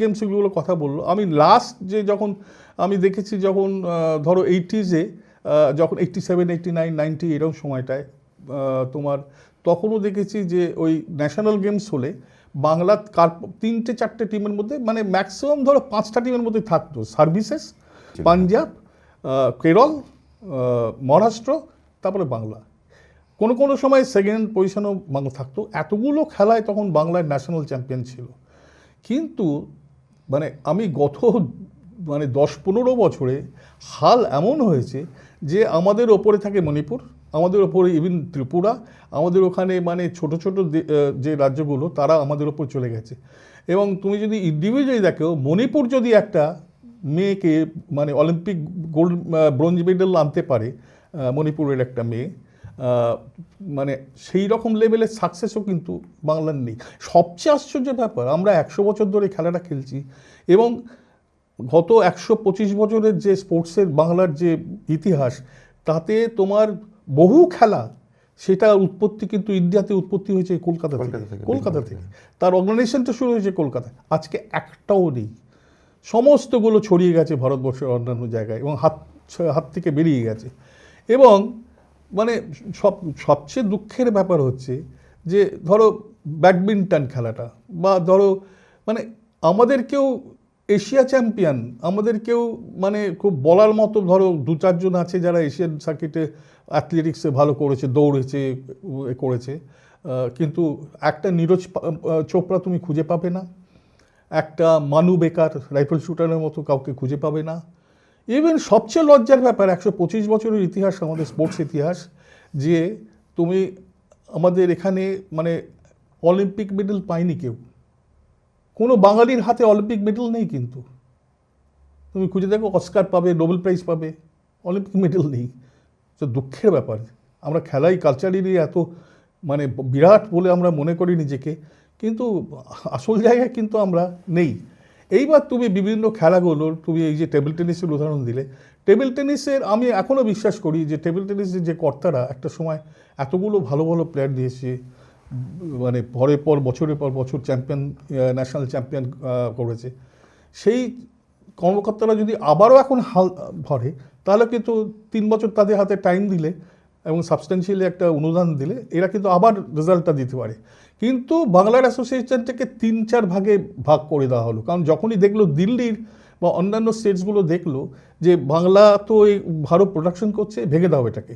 গেমসগুলো কথা বললো, আমি লাস্ট যে যখন আমি দেখেছি, যখন ধরো 80s-এ, যখন 87, 89, 90 এরকম সময়টায় তোমার তখনও দেখেছি যে ওই ন্যাশনাল গেমস হলে বাংলা 3-4টে টিমের মধ্যে, মানে ম্যাক্সিমাম ধরো 5টা টিমের মধ্যে থাকতো। সার্ভিসেস, পাঞ্জাব, কেরল, মহারাষ্ট্র, তারপরে বাংলা। কোনো কোনো সময় সেকেন্ড পজিশনও বাংলা থাকতো। এতগুলো খেলায় তখন বাংলার ন্যাশনাল চ্যাম্পিয়ন ছিল। কিন্তু মানে আমি গত 10-15 বছরে হাল এমন হয়েছে যে আমাদের ওপরে থাকে মণিপুর, আমাদের ওপরে ইভিন ত্রিপুরা, আমাদের ওখানে মানে ছোট ছোট যে রাজ্যগুলো তারা আমাদের ওপর চলে গেছে। এবং তুমি যদি ইন্ডিভিজুয়ালি দেখো, মণিপুর যদি একটা মেয়েকে মানে অলিম্পিক গোল্ড ব্রোঞ্জ মেডেল আনতে পারে, মণিপুরের একটা মেয়ে, মানে সেই রকম লেভেলের সাকসেসও কিন্তু বাংলার নেই। সবচেয়ে আশ্চর্যের ব্যাপার, আমরা 100 বছর ধরে খেলাটা খেলছি এবং গত 125 বছরের যে স্পোর্টসের বাংলার যে ইতিহাস, তাতে তোমার বহু খেলা, সেটা উৎপত্তি কিন্তু ইন্ডিয়াতে উৎপত্তি হয়েছে কলকাতা থেকে। তার অর্গানাইজেশনটা শুরু হয়েছে কলকাতায়। আজকে একটাও নেই, সমস্তগুলো ছড়িয়ে গেছে ভারতবর্ষের অন্যান্য জায়গায় এবং হাত থেকে বেরিয়ে গেছে। এবং মানে সবচেয়ে দুঃখের ব্যাপার হচ্ছে যে ধরো ব্যাডমিন্টন খেলাটা, বা ধরো মানে আমাদের কেউ এশিয়া চ্যাম্পিয়ন, আমাদের কেউ মানে খুব বলার মতো ধরো 2-4 জন আছে যারা এশিয়ান সার্কিটে অ্যাথলেটিক্সে ভালো করেছে, দৌড়েছে, করেছে, কিন্তু একটা নীরজ চোপড়া তুমি খুঁজে পাবে না, একটা মানু বেকার রাইফেল শুটারের মতো কাউকে খুঁজে পাবে না। ইভেন সবচেয়ে লজ্জার ব্যাপার, 125 বছরের ইতিহাস আমাদের স্পোর্টস ইতিহাস, যে তুমি আমাদের এখানে মানে অলিম্পিক মেডেল পায়নি কেউ, কোনো বাঙালির হাতে অলিম্পিক মেডেল নেই। কিন্তু তুমি খুঁজে দেখো, অস্কার পাবে, নোবেল প্রাইজ পাবে, অলিম্পিক মেডেল নেই। তো দুঃখের ব্যাপার, আমরা খেলাই কালচারালি এত মানে বিরাট বলে আমরা মনে করি নিজেকে, কিন্তু আসল জায়গায় কিন্তু আমরা নেই। এইবার তুমি বিভিন্ন খেলাগুলোর, তুমি এই যে টেবিল টেনিসের উদাহরণ দিলে, টেবিল টেনিসের আমি এখনও বিশ্বাস করি যে টেবিল টেনিসের যে কর্তারা একটা সময় এতগুলো ভালো ভালো প্লেয়ার দিয়েছে, মানে পরের পর বছরের পর বছর চ্যাম্পিয়ন, ন্যাশনাল চ্যাম্পিয়ন করেছে, সেই কর্মকর্তারা যদি আবারও এখন হাল ধরে, তাহলে কিন্তু 3 বছর তাদের হাতে টাইম দিলে এবং সাবস্টেন্সিয়ালি একটা অনুদান দিলে এরা কিন্তু আবার রেজাল্টটা দিতে পারে। কিন্তু বাংলার অ্যাসোসিয়েশনটাকে 3-4 ভাগে ভাগ করে দেওয়া হলো, কারণ যখনই দেখলো দিল্লির বা অন্যান্য স্টেটসগুলো দেখলো যে বাংলা তো এই ভারত প্রোডাকশন করছে, ভেঙে দাও এটাকে।